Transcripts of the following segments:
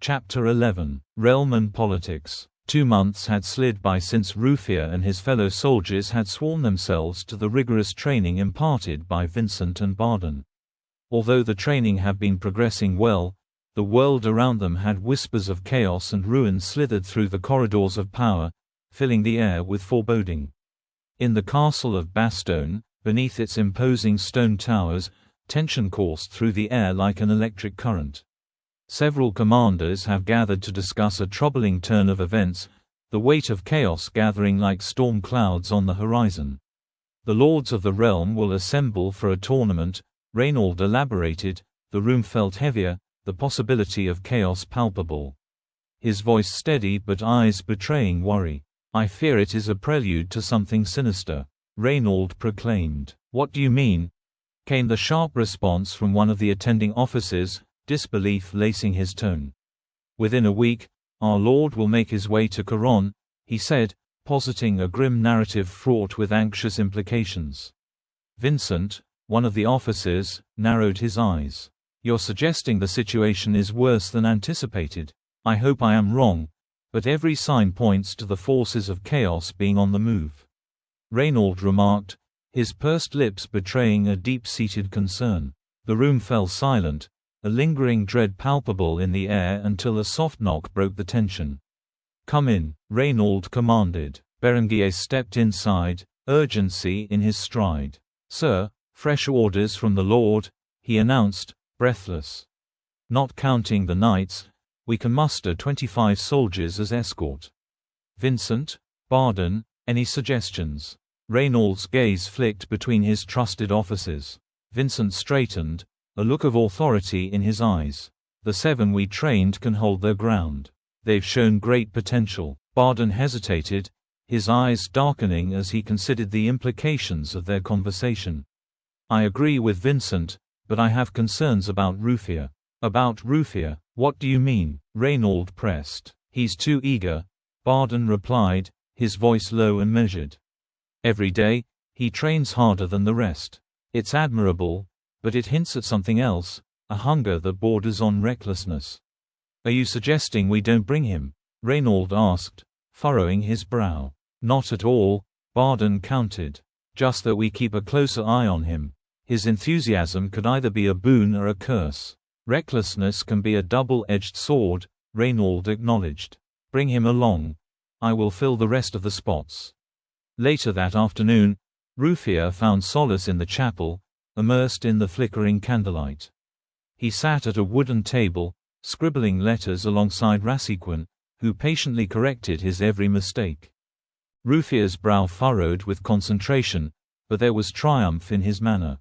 Chapter 11. Realm and Politics. 2 months had slid by since Ruffier and his fellow soldiers had sworn themselves to the rigorous training imparted by Vincent and Barden. Although the training had been progressing well, the world around them had whispers of chaos and ruin slithered through the corridors of power, filling the air with foreboding. In the castle of Bastogne, beneath its imposing stone towers, tension coursed through the air like an electric current. Several commanders have gathered to discuss a troubling turn of events, the weight of chaos gathering like storm clouds on the horizon. The lords of the realm will assemble for a tournament, Reynauld elaborated. The room felt heavier, the possibility of chaos palpable. His voice steady but eyes betraying worry. "I fear it is a prelude to something sinister," Reynauld proclaimed. "What do you mean?" came the sharp response from one of the attending officers, disbelief lacing his tone. "Within a week, our Lord will make his way to Caron," he said, positing a grim narrative fraught with anxious implications. Vincent, one of the officers, narrowed his eyes. "You're suggesting the situation is worse than anticipated. I hope I am wrong, but every sign points to the forces of chaos being on the move," Reynauld remarked, his pursed lips betraying a deep-seated concern. The room fell silent, a lingering dread palpable in the air until a soft knock broke the tension. "Come in," Reynauld commanded. Berenguer stepped inside, urgency in his stride. "Sir, fresh orders from the Lord," he announced, breathless. "Not counting the knights, we can muster 25 soldiers as escort." "Vincent, Barden, any suggestions?" Reynauld's gaze flicked between his trusted officers. Vincent straightened, a look of authority in his eyes. "The 7 we trained can hold their ground. They've shown great potential." Barden hesitated, his eyes darkening as he considered the implications of their conversation. "I agree with Vincent, but I have concerns about Ruffier." "About Ruffier? What do you mean?" Reynauld pressed. "He's too eager," Barden replied, his voice low and measured. "Every day, he trains harder than the rest. It's admirable, but it hints at something else, a hunger that borders on recklessness." "Are you suggesting we don't bring him?" Reynauld asked, furrowing his brow. "Not at all," Barden countered. "Just that we keep a closer eye on him. His enthusiasm could either be a boon or a curse." "Recklessness can be a double-edged sword," Reynauld acknowledged. "Bring him along. I will fill the rest of the spots." Later that afternoon, Ruffier found solace in the chapel, immersed in the flickering candlelight. He sat at a wooden table, scribbling letters alongside Rassiquin, who patiently corrected his every mistake. Ruffier's brow furrowed with concentration, but there was triumph in his manner.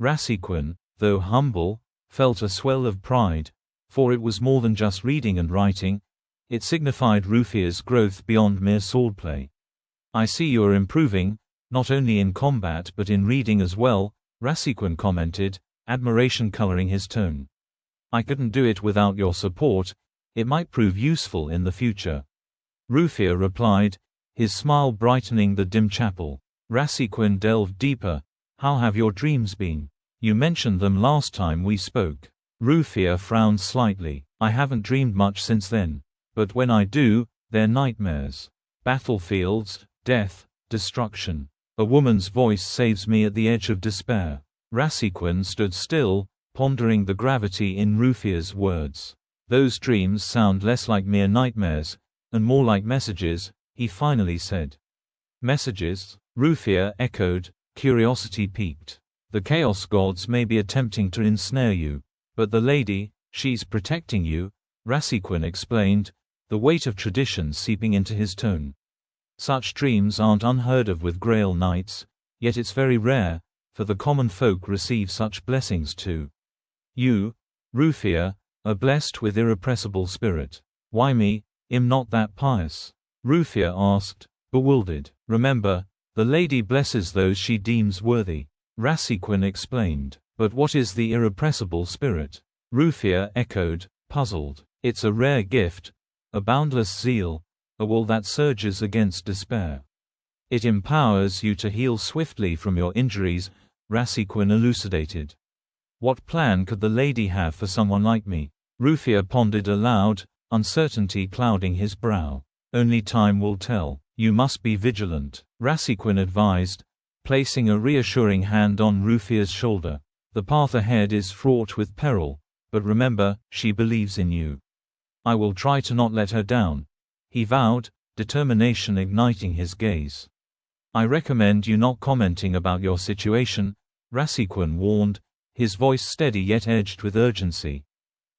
Rassiquin, though humble, felt a swell of pride, for it was more than just reading and writing, it signified Ruffier's growth beyond mere swordplay. "I see you are improving, not only in combat but in reading as well," Rassiquin commented, admiration coloring his tone. "I couldn't do it without your support. It might prove useful in the future." Ruffier replied, his smile brightening the dim chapel. Rassiquin delved deeper. "How have your dreams been? You mentioned them last time we spoke." Ruffier frowned slightly. "I haven't dreamed much since then. But when I do, they're nightmares. Battlefields, death, destruction. A woman's voice saves me at the edge of despair." Rassiquin stood still, pondering the gravity in Ruffier's words. "Those dreams sound less like mere nightmares, and more like messages," he finally said. "Messages?" Ruffier echoed, curiosity piqued. "The Chaos Gods may be attempting to ensnare you. But the lady, she's protecting you," Rassiquin explained, the weight of tradition seeping into his tone. "Such dreams aren't unheard of with Grail Knights, yet it's very rare, for the common folk receive such blessings too. You, Ruffier, are blessed with irrepressible spirit." "Why me? I'm not that pious," Ruffier asked, bewildered. "Remember, the lady blesses those she deems worthy," Rassiquin explained. "But what is the irrepressible spirit?" Ruffier echoed, puzzled. "It's a rare gift, a boundless zeal, a will that surges against despair. It empowers you to heal swiftly from your injuries," Rassiquin elucidated. "What plan could the lady have for someone like me?" Rufia pondered aloud, uncertainty clouding his brow. Only time will tell. You must be vigilant, Rassiquin advised, placing a reassuring hand on Rufia's shoulder. The path ahead is fraught with peril, but remember, she believes in you. I will try to not let her down, he vowed, determination igniting his gaze. I recommend you not commenting about your situation, Rassiquin warned, his voice steady yet edged with urgency.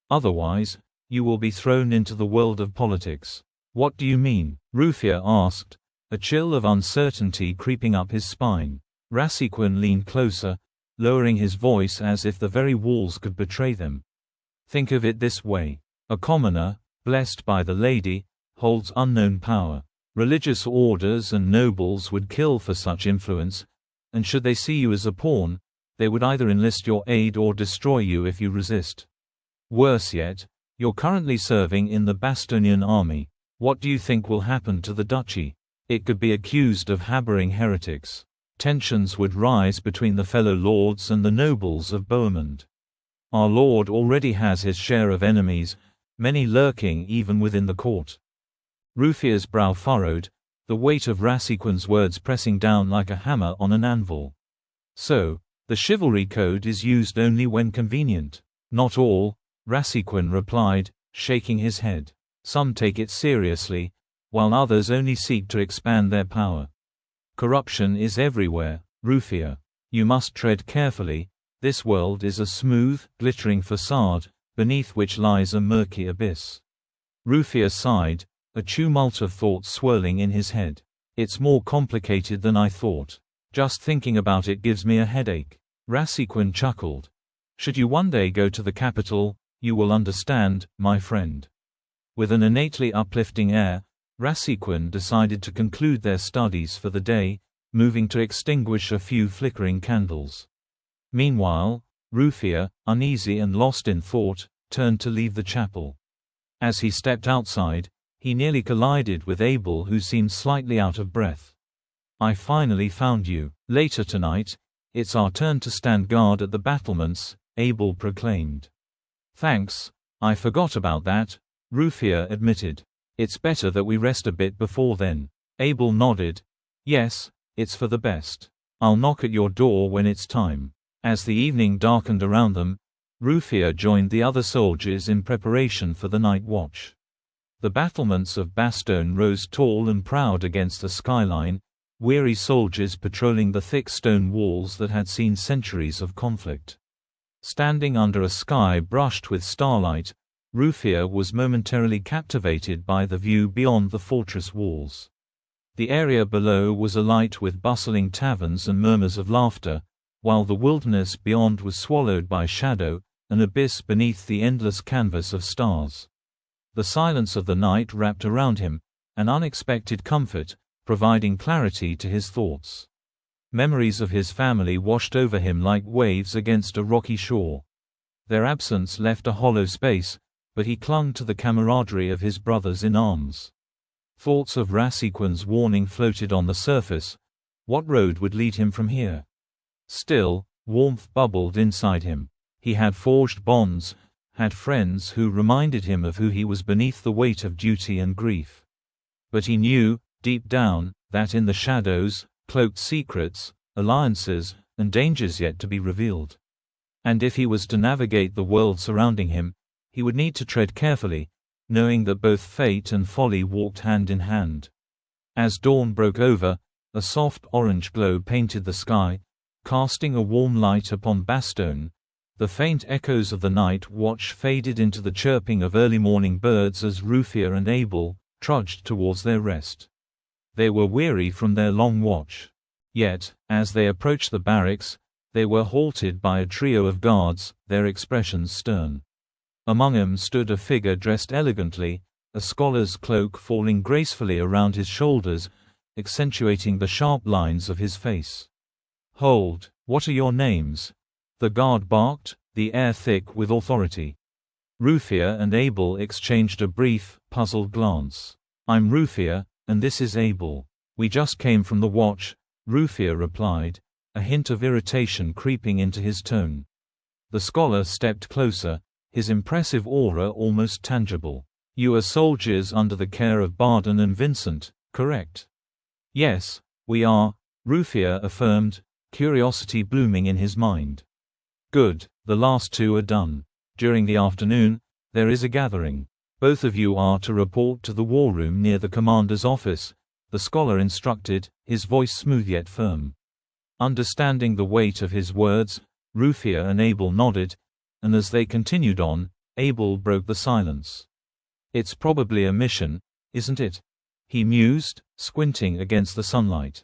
Otherwise, you will be thrown into the world of politics. What do you mean? Rufia asked, a chill of uncertainty creeping up his spine. Rassiquin leaned closer, lowering his voice as if the very walls could betray them. Think of it this way. A commoner, blessed by the lady, holds unknown power. Religious orders and nobles would kill for such influence, and should they see you as a pawn, they would either enlist your aid or destroy you if you resist. Worse yet, you're currently serving in the Bastonian army. What do you think will happen to the duchy? It could be accused of harboring heretics. Tensions would rise between the fellow lords and the nobles of Bohemond. Our lord already has his share of enemies, many lurking even within the court. Rufia's brow furrowed, the weight of Rassiquin's words pressing down like a hammer on an anvil. So, the chivalry code is used only when convenient. Not all, Rassiquin replied, shaking his head. Some take it seriously, while others only seek to expand their power. Corruption is everywhere, Rufia. You must tread carefully. This world is a smooth, glittering facade, beneath which lies a murky abyss. Rufia sighed, a tumult of thoughts swirling in his head. It's more complicated than I thought. Just thinking about it gives me a headache. Rassiquin chuckled. Should you one day go to the capital, you will understand, my friend. With an innately uplifting air, Rassiquin decided to conclude their studies for the day, moving to extinguish a few flickering candles. Meanwhile, Rufia, uneasy and lost in thought, turned to leave the chapel. As he stepped outside, he nearly collided with Abel, who seemed slightly out of breath. I finally found you. Later tonight, it's our turn to stand guard at the battlements, Abel proclaimed. Thanks, I forgot about that, Rufia admitted. It's better that we rest a bit before then. Abel nodded. Yes, it's for the best. I'll knock at your door when it's time. As the evening darkened around them, Rufia joined the other soldiers in preparation for the night watch. The battlements of Bastogne rose tall and proud against the skyline, weary soldiers patrolling the thick stone walls that had seen centuries of conflict. Standing under a sky brushed with starlight, Rufia was momentarily captivated by the view beyond the fortress walls. The area below was alight with bustling taverns and murmurs of laughter, while the wilderness beyond was swallowed by shadow, an abyss beneath the endless canvas of stars. The silence of the night wrapped around him, an unexpected comfort, providing clarity to his thoughts. Memories of his family washed over him like waves against a rocky shore. Their absence left a hollow space, but he clung to the camaraderie of his brothers in arms. Thoughts of Rassiquin's warning floated on the surface. What road would lead him from here? Still, warmth bubbled inside him. He had forged bonds, had friends who reminded him of who he was beneath the weight of duty and grief. But he knew, deep down, that in the shadows, cloaked secrets, alliances, and dangers yet to be revealed. And if he was to navigate the world surrounding him, he would need to tread carefully, knowing that both fate and folly walked hand in hand. As dawn broke over, a soft orange glow painted the sky, casting a warm light upon Bastogne. The faint echoes of the night watch faded into the chirping of early morning birds as Rufia and Abel trudged towards their rest. They were weary from their long watch. Yet, as they approached the barracks, they were halted by a trio of guards, their expressions stern. Among them stood a figure dressed elegantly, a scholar's cloak falling gracefully around his shoulders, accentuating the sharp lines of his face. "Hold, what are your names?" the guard barked, the air thick with authority. Rufia and Abel exchanged a brief, puzzled glance. "I'm Rufia, and this is Abel. We just came from the watch," Rufia replied, a hint of irritation creeping into his tone. The scholar stepped closer, his impressive aura almost tangible. "You are soldiers under the care of Barden and Vincent, correct?" "Yes, we are," Rufia affirmed, curiosity blooming in his mind. "Good, the last two are done. During the afternoon, there is a gathering. Both of you are to report to the war room near the commander's office," the scholar instructed, his voice smooth yet firm. Understanding the weight of his words, Rufia and Abel nodded, and as they continued on, Abel broke the silence. "It's probably a mission, isn't it?" he mused, squinting against the sunlight.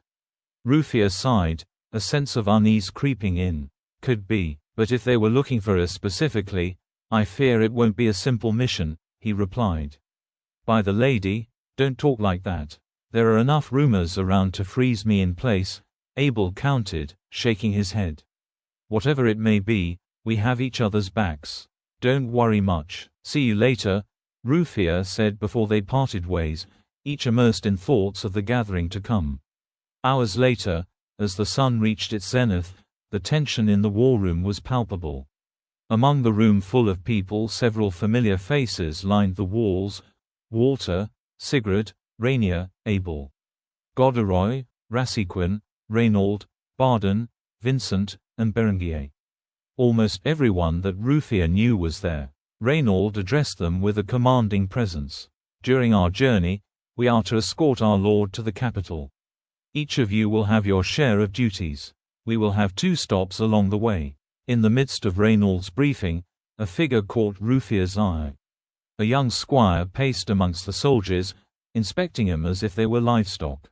Rufia sighed, a sense of unease creeping in. "Could be, but if they were looking for us specifically, I fear it won't be a simple mission," he replied. "By the lady, don't talk like that. There are enough rumors around to freeze me in place," Abel countered, shaking his head. "Whatever it may be, we have each other's backs. Don't worry much. See you later," Rufia said before they parted ways, each immersed in thoughts of the gathering to come. Hours later, as the sun reached its zenith, the tension in the war room was palpable. Among the room full of people, several familiar faces lined the walls: Walter, Sigrid, Rainier, Abel, Goderoy, Rassequin, Reynold, Barden, Vincent, and Berengier. Almost everyone that Rufia knew was there. Reynold addressed them with a commanding presence. "During our journey, we are to escort our lord to the capital. Each of you will have your share of duties. We will have 2 stops along the way." In the midst of Reynold's briefing, a figure caught Rufia's eye. A young squire paced amongst the soldiers, inspecting them as if they were livestock.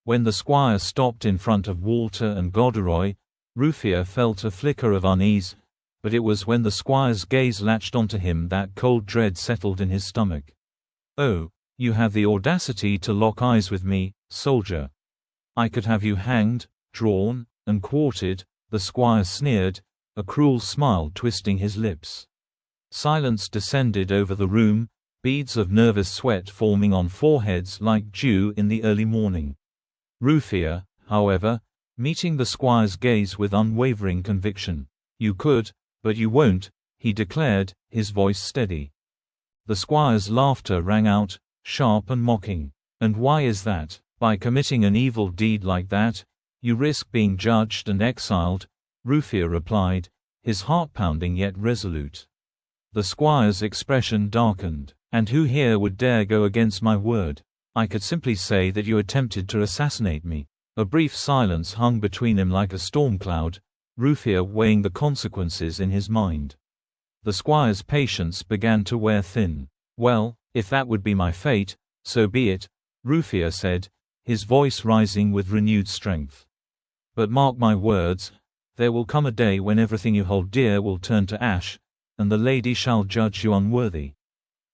When the squire stopped in front of Walter and Goderoy, Rufia felt a flicker of unease, but it was when the squire's gaze latched onto him that cold dread settled in his stomach. "Oh, you have the audacity to lock eyes with me, soldier. I could have you hanged, drawn, and quartered," the squire sneered, a cruel smile twisting his lips. Silence descended over the room, beads of nervous sweat forming on foreheads like dew in the early morning. Rufia, however, meeting the squire's gaze with unwavering conviction. "You could, but you won't," he declared, his voice steady. The squire's laughter rang out, sharp and mocking. "And why is that? By committing an evil deed like that, you risk being judged and exiled," Rufia replied, his heart pounding yet resolute. The squire's expression darkened. "And who here would dare go against my word? I could simply say that you attempted to assassinate me." A brief silence hung between them like a storm cloud, Rufia weighing the consequences in his mind. The squire's patience began to wear thin. "Well, if that would be my fate, so be it," Rufia said, his voice rising with renewed strength. "But mark my words, there will come a day when everything you hold dear will turn to ash, and the lady shall judge you unworthy."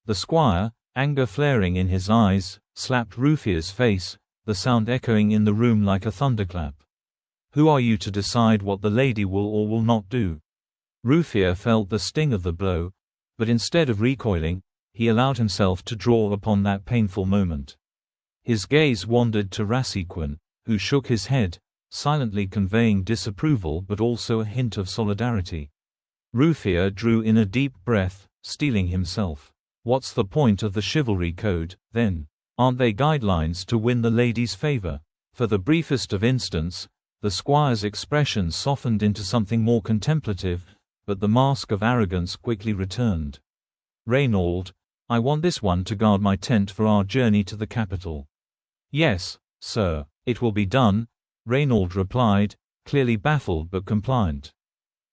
The squire, anger flaring in his eyes, slapped Rufia's face, the sound echoing in the room like a thunderclap. "Who are you to decide what the lady will or will not do?" Rufia felt the sting of the blow, but instead of recoiling, he allowed himself to draw upon that painful moment. His gaze wandered to Rassequin, who shook his head, silently conveying disapproval but also a hint of solidarity. Rufia drew in a deep breath, steeling himself. What's the point of the chivalry code, then? Aren't they guidelines to win the lady's favor? For the briefest of instants, the squire's expression softened into something more contemplative, but the mask of arrogance quickly returned. "Reynold, I want this one to guard my tent for our journey to the capital." "Yes, sir, it will be done," Reynold replied, clearly baffled but compliant.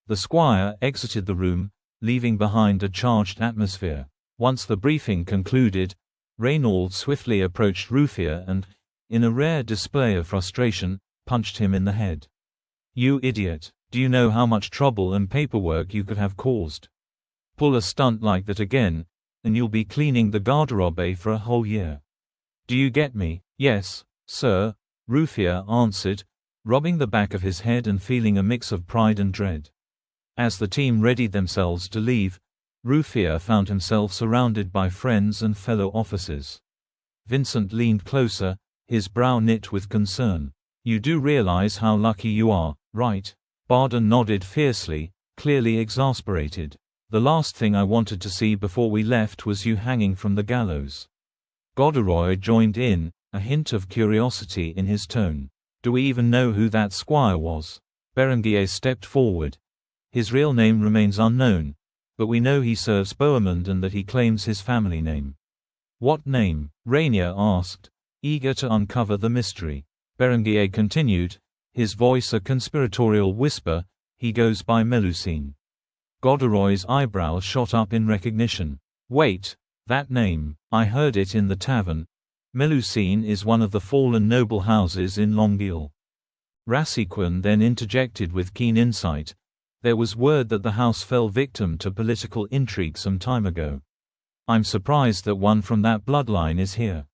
The squire exited the room, leaving behind a charged atmosphere. Once the briefing concluded, Reynold swiftly approached Rufia and, in a rare display of frustration, punched him in the head. "You idiot, do you know how much trouble and paperwork you could have caused? Pull a stunt like that again, and you'll be cleaning the garderobe for a whole year. Do you get me?" "Yes, sir," Rufia answered, rubbing the back of his head and feeling a mix of pride and dread. As the team readied themselves to leave, Rufia found himself surrounded by friends and fellow officers. Vincent leaned closer, his brow knit with concern. "You do realize how lucky you are, right?" Barden nodded fiercely, clearly exasperated. The last thing I wanted to see before we left was you hanging from the gallows." Goderoy joined in, a hint of curiosity in his tone. "Do we even know who that squire was?" Berenguer stepped forward. "His real name remains unknown, but we know he serves Bohemond and that he claims his family name." "What name?" Rainier asked, eager to uncover the mystery. Berenguer continued, his voice a conspiratorial whisper, "He goes by Melusine." Goderoy's eyebrows shot up in recognition. "Wait, that name, I heard it in the tavern. Melusine is one of the fallen noble houses in Longueuil." Racicon then interjected with keen insight, "There was word that the house fell victim to political intrigue some time ago. I'm surprised that one from that bloodline is here."